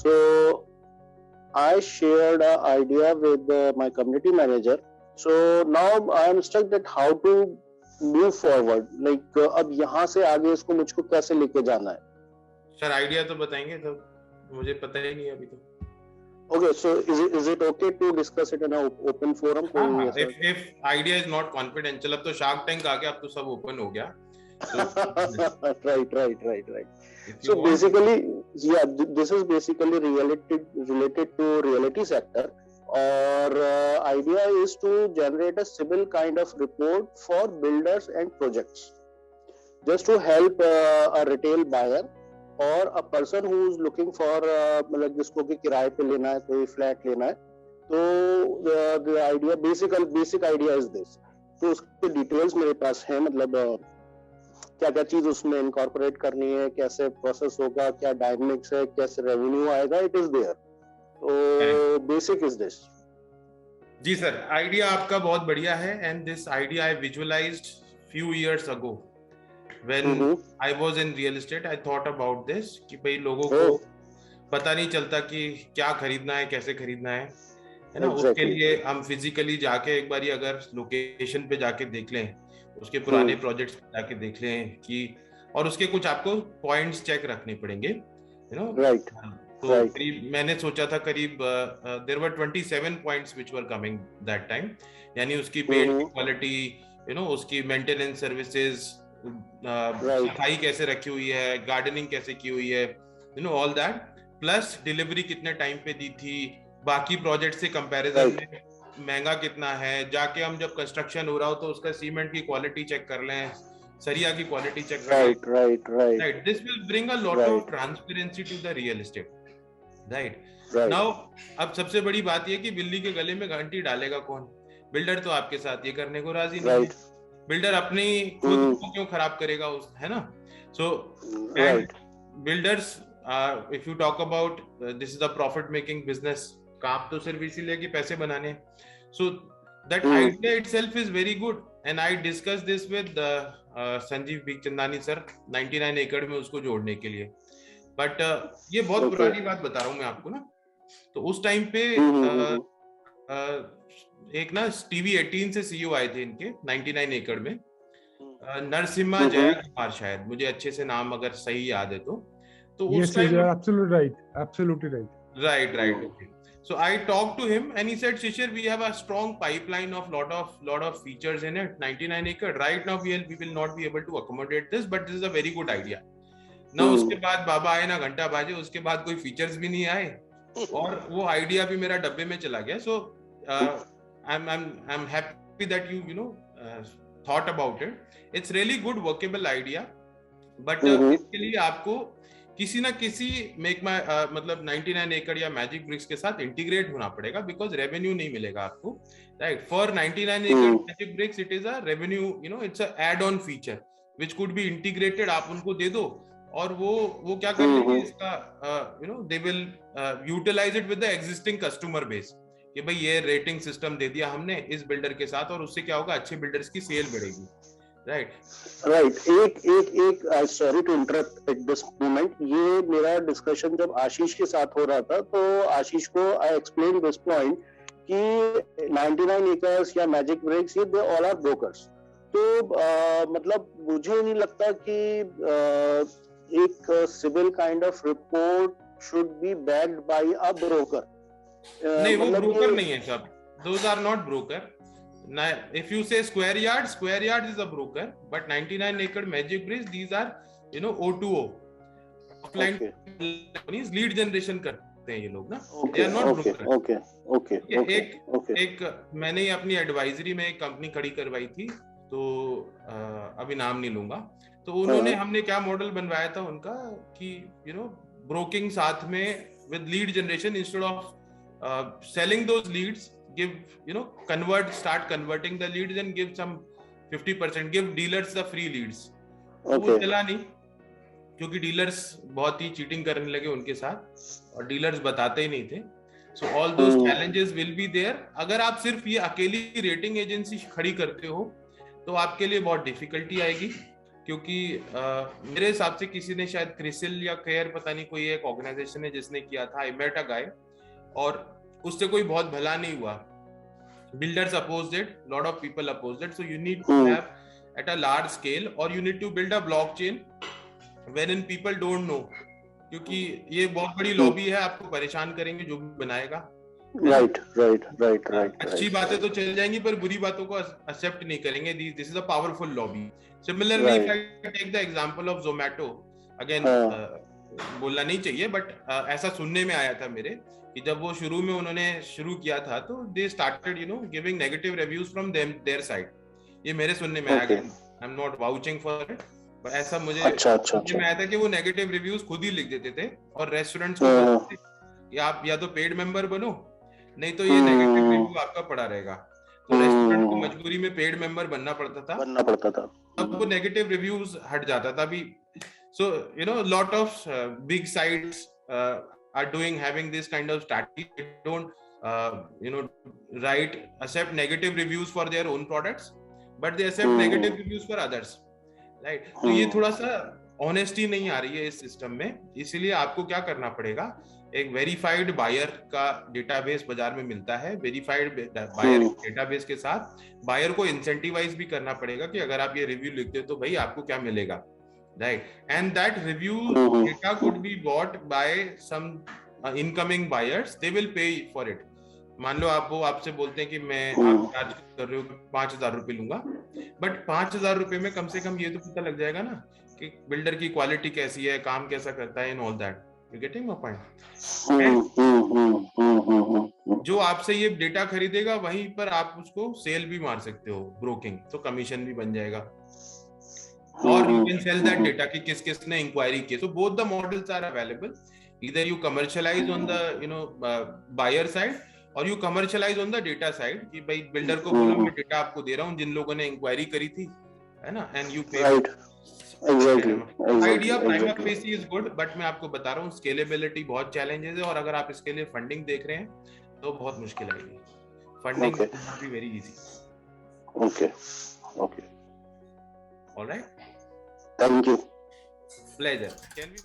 So I shared an idea with my community manager. So now I am stuck that how to move forward. Like अब यहाँ से आगे इसको मुझको कैसे लेके जाना है? सर आइडिया तो बताएंगे, तो मुझे पता ही नहीं अभी तो. Okay, so is it okay to discuss it in an open forum? हाँ, if idea is not confidential. अब तो Shark Tank आ गया, अब तो सब open हो गया. Right. So basically, yeah, this is basically related to reality sector. Or idea is to generate a civil kind of report for builders and projects, just to help a retail buyer or a person who is looking for मतलब जिसको कि किराए पे लेना है, कोई flat लेना है, तो the idea basic idea is this. तो उसके डिटेल्स मेरे पास है, मतलब क्या क्या चीज उसमें इनकॉर्पोरेट करनी है, कैसे प्रोसेस होगा, क्या डायनेमिक्स है, कैसे रेवेन्यू आएगा, इट इज देयर. तो बेसिक इज दिस. जी सर, आइडिया आपका बहुत बढ़िया है. And this idea I visualised few years ago when I was in real estate. I thought about this कि भाई लोगों को पता नहीं चलता कि क्या खरीदना है, कैसे खरीदना है ना. उसके लिए हम फिजिकली जाके एक बारी अगर लोकेशन पे जाके देख लें, उसके पुराने प्रोजेक्ट्स पे जाके देख लें कि, और उसके कुछ आपको पॉइंट्स चेक रखने पड़ेंगे, यू नो. राइट. तो मैंने सोचा था करीब there were 27 points which were coming that time. यानी उसकी पेंट की क्वालिटी, यू नो, उसकी मेंटेनेंस सर्विसेज, सफाई कैसे रखी हुई है, गार्डनिंग कैसे की हुई है, you know, all that. Plus delivery कितने टाइम पे दी थी, बाकी प्रोजेक्ट से कंपैरिजन में महंगा कितना है. जाके हम जब कंस्ट्रक्शन हो रहा हो तो उसका सीमेंट की क्वालिटी चेक कर लें, सरिया की क्वालिटी चेक कर लें. Right. This will bring a lot of transparency to the real estate. Right. Now अब सबसे बड़ी बात ये कि बिल्ली के गले में घंटी डालेगा कौन? बिल्डर तो आपके साथ ये करने को राजी नहीं है. बिल्डर अपनी खुद को क्यों खराब करेगा, उस, है ना. So builders, if you talk about, this is a profit making business. काम तो सिर्फ इसीलिए कि पैसे बनाने. So that idea itself is very good. And I discuss this with Sanjeev Bikhchandani sir, 99 एकड़ में उसको जोड़ने के लिए. बट ये बहुत पुरानी बात बता रहा हूँ मैं आपको ना. तो उस टाइम पे एक ना टीवी 18 से सीईओ आए थे इनके 99 एकड़ में, नरसिम्हा जयकुमार, शायद, मुझे अच्छे से नाम अगर सही याद है तो उस time. absolutely right. Okay. So I talked to him and he said, Shishir, we have a strong pipeline of lot of features in it. 99 acre. Right now we will not be able to accommodate this, but this is a very good idea. Now उसके बाद बाबा आए ना, घंटा बाजे, उसके बाद कोई features भी नहीं आए और वो आइडिया भी मेरा डब्बे में चला गया. So I'm happy that you know thought about it. It's really good workable idea, but इसके लिए आपको किसी ना किसी मतलब 99 एकड़ या मैजिक ब्रिक्स के साथ इंटीग्रेट होना पड़ेगा, बिकॉज रेवेन्यू नहीं मिलेगा आपको. राइट. फॉर 99 एकड़ Magic Bricks it is a revenue, you know, it's a add on feature which could be integrated. आप उनको दे दो और वो क्या कर लेंगे इसका, you know, they will utilize it with the existing customer base कि भाई ये रेटिंग सिस्टम दे दिया हमने इस बिल्डर के साथ, और उससे क्या होगा, अच्छे बिल्डर्स की सेल बढ़ेगी. राइट. एक sorry to interrupt at this moment. ये मेरा डिस्कशन जब आशीष के साथ हो रहा था, तो आशीष को आई एक्सप्लेन दिस पॉइंट कि 99 एकर्स या मैजिक ब्रिक्स, ये दे ऑल आर ब्रोकर्स. तो मतलब मुझे नहीं लगता कि एक civil kind of report should be backed by a broker. नहीं, वो ब्रोकर नहीं है सब. Those are not broker. If you say square yard is a broker, but 99 acre magic bricks, these are, you know, O2O, offline companies, lead generation करते हैं ये लोग ना. They are not broker. Okay. एक मैंने अपनी एडवाइजरी में एक कंपनी खड़ी करवाई थी, तो अभी नाम नहीं लूंगा. तो उन्होंने, हमने क्या मॉडल बनवाया था उनका कि, you know, ब्रोकिंग साथ में with lead generation, instead of selling those leads, give, you know, start converting the leads and give some 50%, give dealers the free leads. वो चला नहीं, क्योंकि डीलर्स बहुत ही चीटिंग करने लगे उनके साथ और डीलर्स बताते ही नहीं थे. So all those challenges will be there. अगर आप सिर्फ ये अकेली रेटिंग एजेंसी खड़ी करते हो तो आपके लिए बहुत डिफिकल्टी आएगी, क्योंकि मेरे हिसाब से किसी ने शायद क्रिसिल या केयर, पता नहीं, कोई एक ऑर्गेनाइजेशन है जिसने किया था। आई मेट अ गाय, और उससे कोई बहुत भला नहीं हुआ। Builders opposed it, lot of people opposed it. So you need to have at a large scale, or you need to build a blockchain wherein people don't know, क्योंकि ये बहुत बड़ी लॉबी है, आपको परेशान करेंगे जो भी बनाएगा। राइट। अच्छी बातें तो चल जाएंगी पर बुरी बातों को एक्सेप्ट नहीं करेंगे। This is a powerful lobby. Similarly if I take the example of Zomato, again बोलना नहीं चाहिए, बट ऐसा सुनने में आया था मेरे कि जब वो शुरू में उन्होंने शुरू किया था तो they started giving negative reviews from their side. ये मेरे सुनने में आया, I am not vouching for it, पर ऐसा मुझे सुनने में आया था कि वो नेगेटिव रिव्यूज खुद ही लिख देते थे और रेस्टोरेंट्स को बोलते थे कि आप या तो पेड मेंबर बनो, नहीं तो ये नेगेटिव रिव्यू आपका पड़ा रहेगा। तो रेस्टोरेंट को मजबूरी में पेड मेंबर बनना पड़ता था। अब वो नेगेटिव रिव्यूज हट जाता था भी। So lot of big sites are having this kind of strategy. They don't accept negative reviews for their own products, but they accept negative reviews for others, right? तो ये थोड़ा सा ऑनेस्टी नहीं आ रही है इस सिस्टम में। इसीलिए आपको क्या करना पड़ेगा, एक वेरीफाइड बायर का डेटाबेस बाजार में मिलता है। वेरीफाइड बायर डेटाबेस के साथ बायर को इंसेंटिवाइज भी करना पड़ेगा कि अगर आप ये रिव्यू लिखते हो तो भाई आपको क्या मिलेगा, right? And that review data could be bought by some incoming buyers. They will pay for it. मान लो वो आपसे बोलते हैं कि मैं आप चार्ज कर रहे हो 5,000 रुपए लूंगा, बट 5,000 रुपए में कम से कम ये तो पता लग जाएगा ना कि बिल्डर की क्वालिटी कैसी है, काम कैसा करता है, in all that. You getting my point? जो आपसे ये डेटा खरीदेगा वहीं पर आप उसको सेल भी मार सकते हो, ब्रोकिंग, तो कमीशन भी बन जाएगा। Or you can sell that data कि किस किसने इंक्वायरी की। So both the models are available. Either you commercialize on the buyer side, or you commercialize on the data side कि भाई बिल्डर को बोला मैं डेटा आपको दे रहा हूँ जिन लोगों ने इंक्वायरी करी थी, है ना, and you pay. Right. Exactly. Idea prima facie is good, but मैं आपको बता रहा हूँ स्केलेबिलिटी बहुत चैलेंजेस है, और अगर आप इसके लिए फंडिंग देख रहे हैं तो बहुत मुश्किल आएगी। Funding will not be very easy. Okay. All right. Thank you. Pleasure. Can we